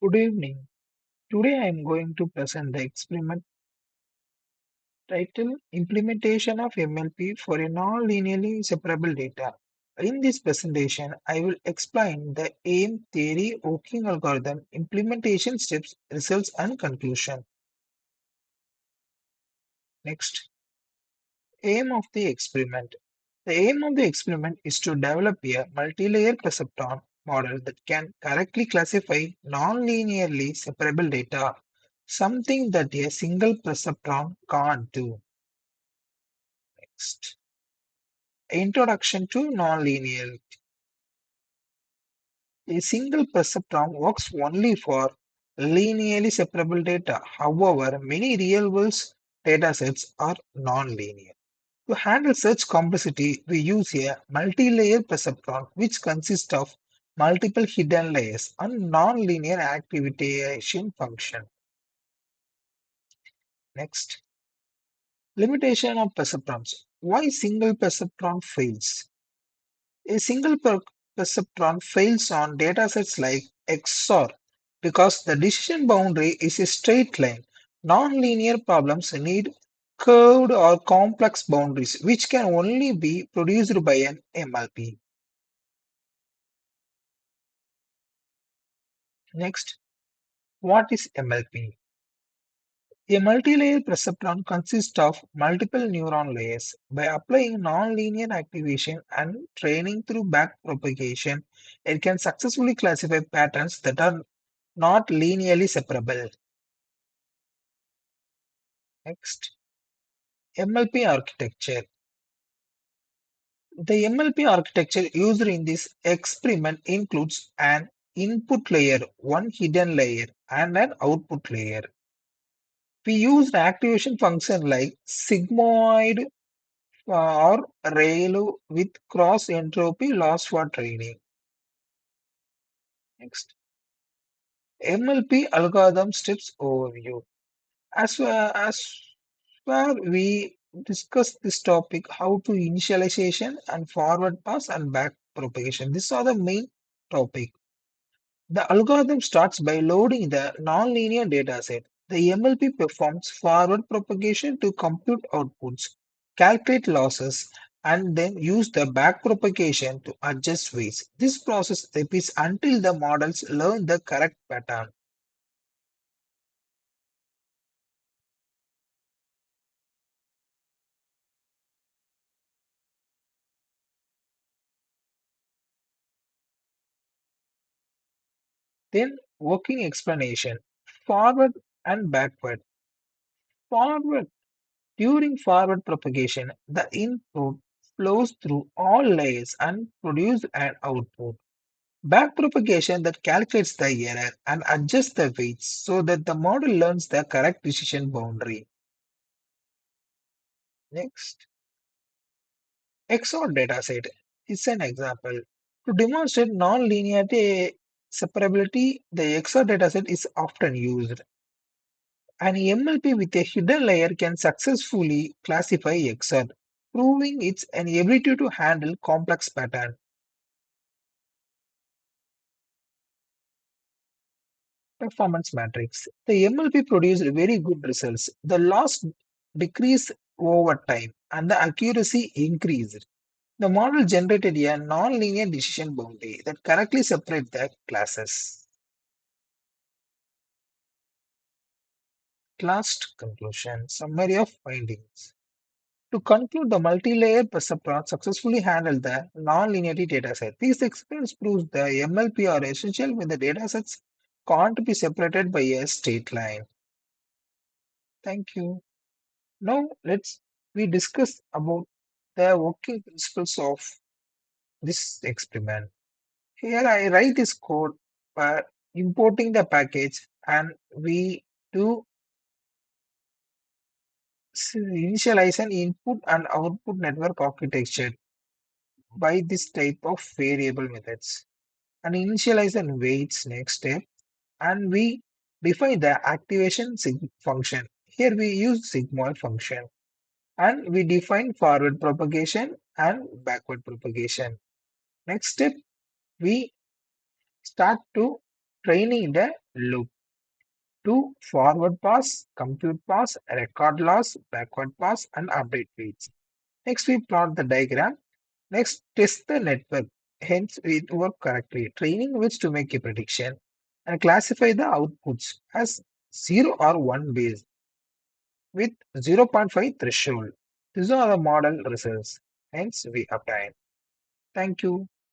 Good evening. Today I am going to present the experiment titled Implementation of MLP for a non-linearly separable data. In this presentation, I will explain the aim, theory, working algorithm, implementation steps, results, and conclusion. Next, aim of the experiment. The aim of the experiment is to develop a multi-layer perceptron model that can correctly classify non-linearly separable data, something that a single perceptron can't do. Next, introduction to nonlinear. A single perceptron works only for linearly separable data. However, many real-world datasets are nonlinear. To handle such complexity, we use a multi-layer perceptron which consists of multiple hidden layers and nonlinear activation function. Next, limitation of perceptrons. Why single perceptron fails? A single perceptron fails on datasets like XOR because the decision boundary is a straight line. Nonlinear problems need curved or complex boundaries, which can only be produced by an MLP. Next, what is MLP? A multi-layer perceptron consists of multiple neuron layers. By applying nonlinear activation and training through backpropagation, it can successfully classify patterns that are not linearly separable. Next, MLP architecture. The MLP architecture used in this experiment includes an input layer, one hidden layer, and an output layer. We used activation function like Sigmoid or ReLU with cross entropy loss for training. Next, MLP algorithm steps overview. As where we discuss this topic, how to initialization and forward pass and back propagation. These are the main topic. The algorithm starts by loading the nonlinear dataset. The MLP performs forward propagation to compute outputs, calculate losses, and then use the back propagation to adjust weights. This process repeats until the models learn the correct pattern. Then working explanation, forward and backward. Forward During forward propagation, the input flows through all layers and produces an output. Back propagation that calculates the error and adjusts the weights so that the model learns the correct decision boundary. Next, XOR dataset is an example. To demonstrate non-linearity separability, the XOR dataset is often used. An MLP with a hidden layer can successfully classify XOR, proving its an ability to handle complex patterns. Performance matrix. The MLP produced very good results. The loss decreased over time and the accuracy increased. The model generated a non-linear decision boundary that correctly separates the classes. Last conclusion, summary of findings. To conclude, the multi-layer perceptron successfully handled the non-linearity dataset. These experiments prove the MLP are essential when the datasets can't be separated by a straight line. Thank you. Now let's we discuss about the working principles of this experiment. Here I write this code for importing the package and we do initialize an input and output network architecture by this type of variable methods. And initialize and waits next step and we define the activation function. Here we use Sigmoid function and we define forward propagation and backward propagation. Next step, we start to training in the loop. 2. Forward pass, compute pass, record loss, backward pass, and update waits. Next, we plot the diagram. Next, test the network. Hence, it work correctly. Training which to make a prediction and classify the outputs as 0 or 1 base with zero point 0.5 threshold. These are the model results. Hence, we obtain. Thank you.